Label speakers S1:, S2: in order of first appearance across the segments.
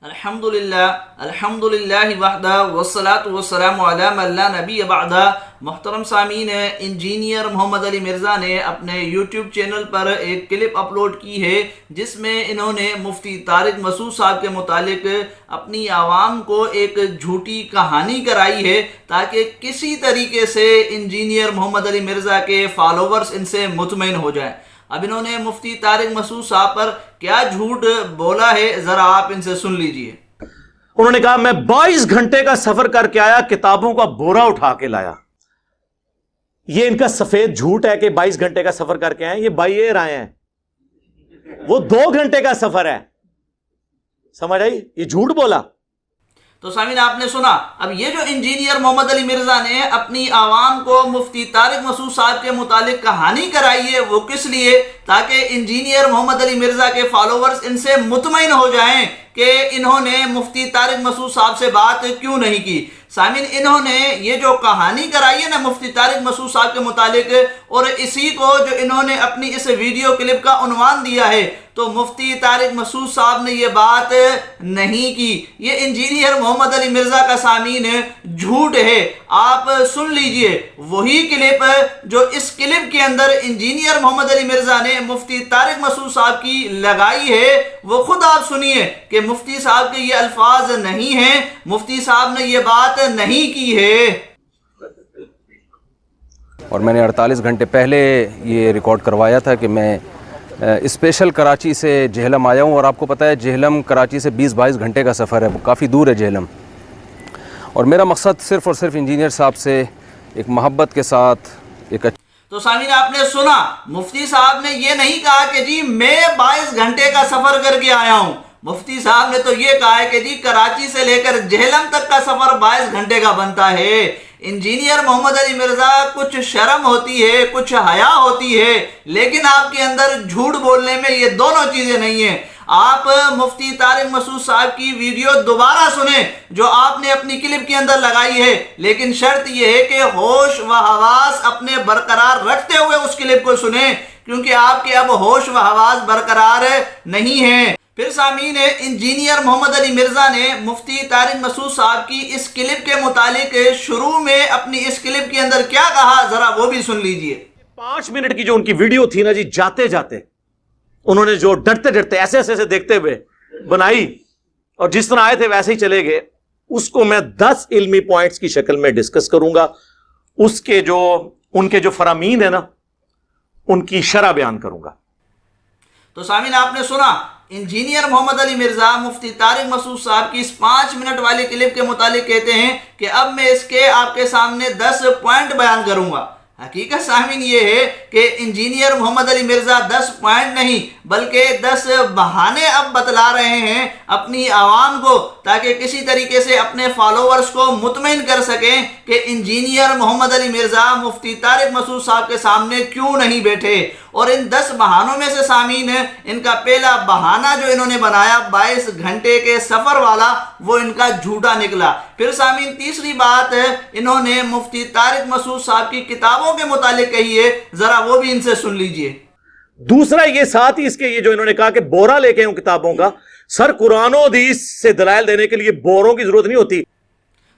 S1: الحمدللہ وحدہ والصلاة والسلام علی من لا نبی بعدہ۔ محترم سامعین، انجینئر محمد علی مرزا نے اپنے یوٹیوب چینل پر ایک کلپ اپلوڈ کی ہے جس میں انہوں نے مفتی طارق مسعود صاحب کے متعلق اپنی عوام کو ایک جھوٹی کہانی کرائی ہے تاکہ کسی طریقے سے انجینئر محمد علی مرزا کے فالوورز ان سے مطمئن ہو جائیں۔ اب انہوں نے مفتی طارق مسعود صاحب پر کیا جھوٹ بولا ہے، ذرا آپ ان سے سن لیجئے۔
S2: انہوں نے کہا میں 22 گھنٹے کا سفر کر کے آیا، کتابوں کا بورا اٹھا کے لایا۔ یہ ان کا سفید جھوٹ ہے کہ 22 گھنٹے کا سفر کر کے آئے، یہ بائی ایئر آئے ہیں، وہ 2 گھنٹے کا سفر ہے۔ سمجھ آئی؟ یہ جھوٹ بولا۔
S1: تو سامعین آپ نے سنا، اب یہ جو انجینئر محمد علی مرزا نے اپنی عوام کو مفتی طارق مسعود صاحب کے متعلق کہانی کرائی ہے، وہ کس لیے؟ تاکہ انجینئر محمد علی مرزا کے فالوورز ان سے مطمئن ہو جائیں کہ انہوں نے مفتی طارق مسعود صاحب سے بات کیوں نہیں کی۔ سامعین، انہوں نے یہ جو کہانی کرائی ہے نا مفتی طارق مسعود صاحب کے متعلق، اور اسی کو جو انہوں نے اپنی اس ویڈیو کلپ کا عنوان دیا ہے، تو مفتی طارق مسعود صاحب نے یہ بات نہیں کی۔ یہ انجینئر محمد علی مرزا کا سامعین جھوٹ ہے۔ آپ سن لیجئے وہی کلپ جو اس کلپ کے اندر انجینئر محمد علی مرزا نے مفتی طارق مسعود صاحب کی لگائی ہے، وہ خود آپ سنیے کہ مفتی صاحب کے یہ الفاظ نہیں ہیں، مفتی صاحب نے یہ بات نہیں کی ہے۔
S3: اور میں نے 48 گھنٹے پہلے یہ ریکارڈ کروایا تھا کہ میں اسپیشل کراچی سے جہلم آیا ہوں، اور آپ کو پتہ ہے جہلم کراچی سے 20-22 گھنٹے کا سفر ہے، کافی دور ہے جہلم، اور میرا مقصد صرف اور صرف انجینئر صاحب سے ایک محبت کے ساتھ ایک
S1: تو سامعین آپ نے سنا، مفتی صاحب نے یہ نہیں کہا کہ جی میں 22 گھنٹے کا سفر کر کے آیا ہوں۔ مفتی صاحب نے تو یہ کہا ہے کہ جی کراچی سے لے کر جہلم تک کا سفر 22 گھنٹے کا بنتا ہے۔ انجینئر محمد علی مرزا، کچھ شرم ہوتی ہے، کچھ حیا ہوتی ہے، لیکن آپ کے اندر جھوٹ بولنے میں یہ دونوں چیزیں نہیں ہیں۔ آپ مفتی طارق مسعود صاحب کی ویڈیو دوبارہ سنیں جو آپ نے اپنی کلپ کے اندر لگائی ہے، لیکن شرط یہ ہے کہ ہوش و حواس اپنے برقرار رکھتے ہوئے اس کلپ کو سنیں، کیونکہ آپ کے اب ہوش و حواس برقرار نہیں ہیں۔ پھر سامعین، انجینئر محمد علی مرزا نے مفتی طارق مسعود صاحب کی اس کلپ کے متعلق شروع میں اپنی اس کلپ کے اندر کیا کہا، ذرا وہ بھی سن لیجئے۔
S2: 5 منٹ کی جو ان کی ویڈیو تھی نا جی، جاتے جاتے انہوں نے جو ڈرتے ڈرتے ایسے ایسے دیکھتے ہوئے بنائی، اور جس طرح آئے تھے ویسے ہی چلے گئے، اس کو میں 10 علمی پوائنٹس کی شکل میں ڈسکس کروں گا، اس کے جو ان کے جو فرامین ہیں نا ان کی شرح بیان کروں گا۔
S1: تو سامعین آپ نے سنا، انجینئر محمد علی مرزا مفتی طارق مسعود صاحب کی اس 5 منٹ والی کلپ کے متعلق کہتے ہیں کہ اب میں اس کے آپ کے سامنے 10 پوائنٹ بیان کروں گا۔ حقیقت سامعین یہ ہے کہ انجینئر محمد علی مرزا 10 پوائنٹ نہیں بلکہ 10 بہانے اب بتلا رہے ہیں اپنی عوام کو، تاکہ کسی طریقے سے اپنے فالوورز کو مطمئن کر سکیں کہ انجینئر محمد علی مرزا مفتی طارق مسعود صاحب کے سامنے کیوں نہیں بیٹھے۔ اور ان 10 بہانوں میں سے سامعین ان کا پہلا بہانہ جو انہوں نے بنایا 22 گھنٹے کے سفر والا، وہ ان کا جھوٹا نکلا۔ پھر سامعین تیسری بات انہوں نے مفتی طارق مسعود صاحب کی کتابوں کے متعلق کہی ہے، ذرا وہ بھی ان سے سن لیجئے۔
S2: دوسرا یہ ساتھ ہی اس کے یہ جو انہوں نے کہا کہ بورا لے کے ہوں کتابوں کا، سر قرآن و حدیث سے دلائل دینے کے لیے بوروں کی ضرورت نہیں ہوتی۔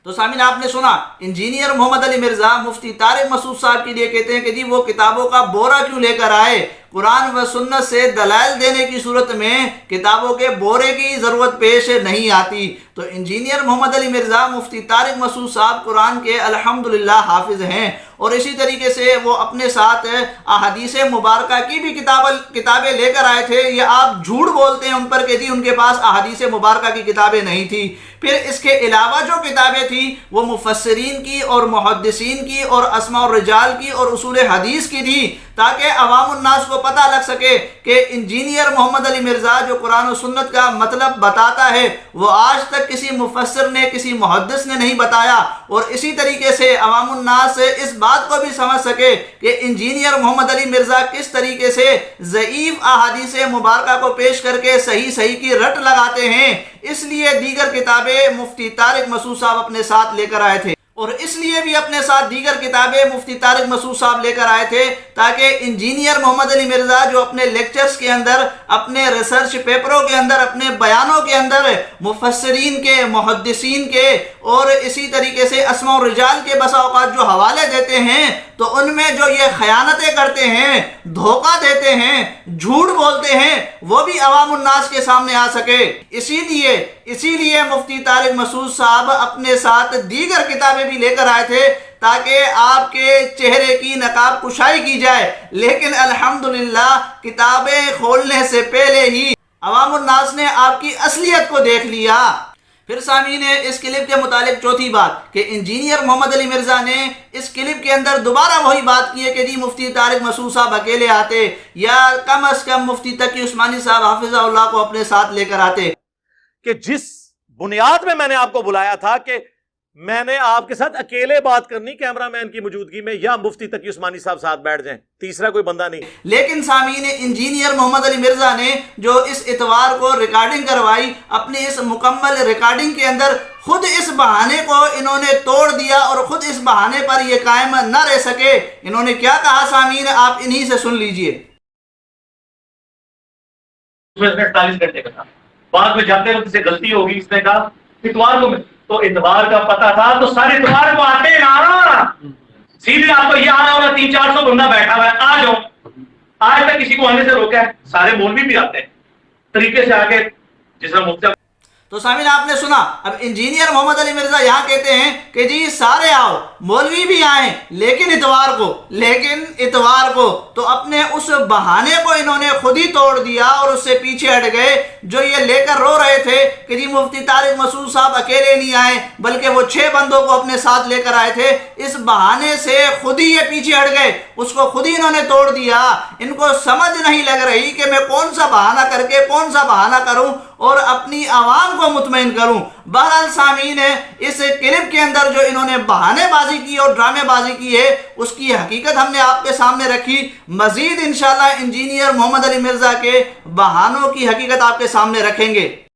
S1: تو سامعین آپ نے سنا، انجینئر محمد علی مرزا مفتی طارق مسعود صاحب کے لیے کہتے ہیں کہ جی وہ کتابوں کا بورا کیوں لے کر آئے؟ قرآن و سنت سے دلائل دینے کی صورت میں کتابوں کے بورے کی ضرورت پیش نہیں آتی۔ تو انجینئر محمد علی مرزا مفتی طارق مسعود صاحب قرآن کے الحمدللہ حافظ ہیں، اور اسی طریقے سے وہ اپنے ساتھ احادیث مبارکہ کی بھی کتابیں لے کر آئے تھے۔ یہ آپ جھوٹ بولتے ہیں ان پر کہ جی ان کے پاس احادیث مبارکہ کی کتابیں نہیں تھی۔ پھر اس کے علاوہ جو کتابیں تھیں وہ مفسرین کی اور محدثین کی اور اسماء الرجال کی اور اصول حدیث کی تھی، تاکہ عوام الناس کو پتہ لگ سکے کہ انجینئر محمد علی مرزا جو قرآن و سنت کا مطلب بتاتا ہے وہ آج تک کسی مفسر نے، کسی محدث نے نہیں بتایا، اور اسی طریقے سے عوام الناس اس بات کو بھی سمجھ سکے کہ انجینئر محمد علی مرزا کس طریقے سے ضعیف احادیث مبارکہ کو پیش کر کے صحیح کی رٹ لگاتے ہیں۔ اس لیے دیگر کتابیں مفتی طارق مسعود صاحب اپنے ساتھ لے کر آئے تھے۔ اور اس لیے بھی اپنے ساتھ دیگر کتابیں مفتی طارق مسعود صاحب لے کر آئے تھے تاکہ انجینئر محمد علی مرزا جو اپنے لیکچرز کے اندر، اپنے ریسرچ پیپروں کے اندر، اپنے بیانوں کے اندر مفسرین کے، محدثین کے اور اسی طریقے سے اسماء الرجال کے بسا اوقات جو حوالے دیتے ہیں تو ان میں جو یہ خیانتیں کرتے ہیں، دھوکہ دیتے ہیں، جھوٹ بولتے ہیں، وہ بھی عوام الناس کے سامنے آ سکے۔ اسی لیے مفتی طارق مسعود صاحب اپنے ساتھ دیگر کتابیں بھی لے کر آئے تھے تاکہ آپ کے چہرے کی نقاب کشائی کی جائے، لیکن الحمدللہ کتابیں کھولنے سے پہلے ہی عوام الناس نے آپ کی اصلیت کو دیکھ لیا۔ پھر سامعین اس کلپ کے متعلق چوتھی بات کہ انجینئر محمد علی مرزا نے اس کلپ کے اندر دوبارہ وہی بات کی ہے کہ جی مفتی طارق مسعود صاحب اکیلے آتے یا کم از کم مفتی تقی عثمانی صاحب حافظہ اللہ کو اپنے ساتھ لے کر آتے،
S2: کہ جس بنیاد میں نے آپ کو بلایا تھا کہ میں نے آپ کے ساتھ اکیلے بات کرنی کیمرہ مین کی موجودگی میں، یا مفتی تقی عثمانی صاحب ساتھ بیٹھ جائیں، تیسرا کوئی بندہ نہیں۔
S1: لیکن سامعین انجینئر محمد علی مرزا نے جو اس اتوار کو ریکارڈنگ کروائی، اپنی اس مکمل ریکارڈنگ کے اندر خود اس بہانے کو انہوں نے توڑ دیا اور خود اس بہانے پر یہ قائم نہ رہ سکے۔ انہوں نے کیا کہا سامعین آپ انہی سے سن لیجئے۔
S4: 48 گھنٹے کا تھا، بعد میں جاتے وقت سے غلطی ہوگی، اس نے کہا اتوار کو، تو اتوار کا پتہ تھا تو سارے اتوار کو آتے نا، سیدھے آپ کو یہ آنا ہوگا 300-400 بندہ بیٹھا ہوا ہے، آ جاؤ۔ آج تک کسی کو آنے سے روکا ہے؟ سارے مولوی بھی آتے ہیں طریقے سے آگے، جس میں مفتی۔
S1: تو سامعین آپ نے سنا، اب انجینئر محمد علی مرزا یہاں کہتے ہیں کہ جی سارے آؤ، مولوی بھی آئیں، لیکن اتوار کو تو اپنے اس بہانے کو انہوں نے خود ہی توڑ دیا اور اس سے پیچھے ہٹ گئے۔ جو یہ لے کر رو رہے تھے کہ جی مفتی طارق مسعود صاحب اکیلے نہیں آئے بلکہ وہ 6 بندوں کو اپنے ساتھ لے کر آئے تھے، اس بہانے سے خود ہی یہ پیچھے ہٹ گئے، اس کو خود ہی انہوں نے توڑ دیا۔ ان کو سمجھ نہیں لگ رہی کہ میں کون سا بہانہ کر کے کون سا بہانہ کروں اور اپنی عوام کو مطمئن کروں۔ بہرحال سامعین اس کلپ کے اندر جو انہوں نے بہانے بازی کی اور ڈرامے بازی کی ہے اس کی حقیقت ہم نے آپ کے سامنے رکھی۔ مزید انشاءاللہ انجینئر محمد علی مرزا کے بہانوں کی حقیقت آپ کے سامنے رکھیں گے۔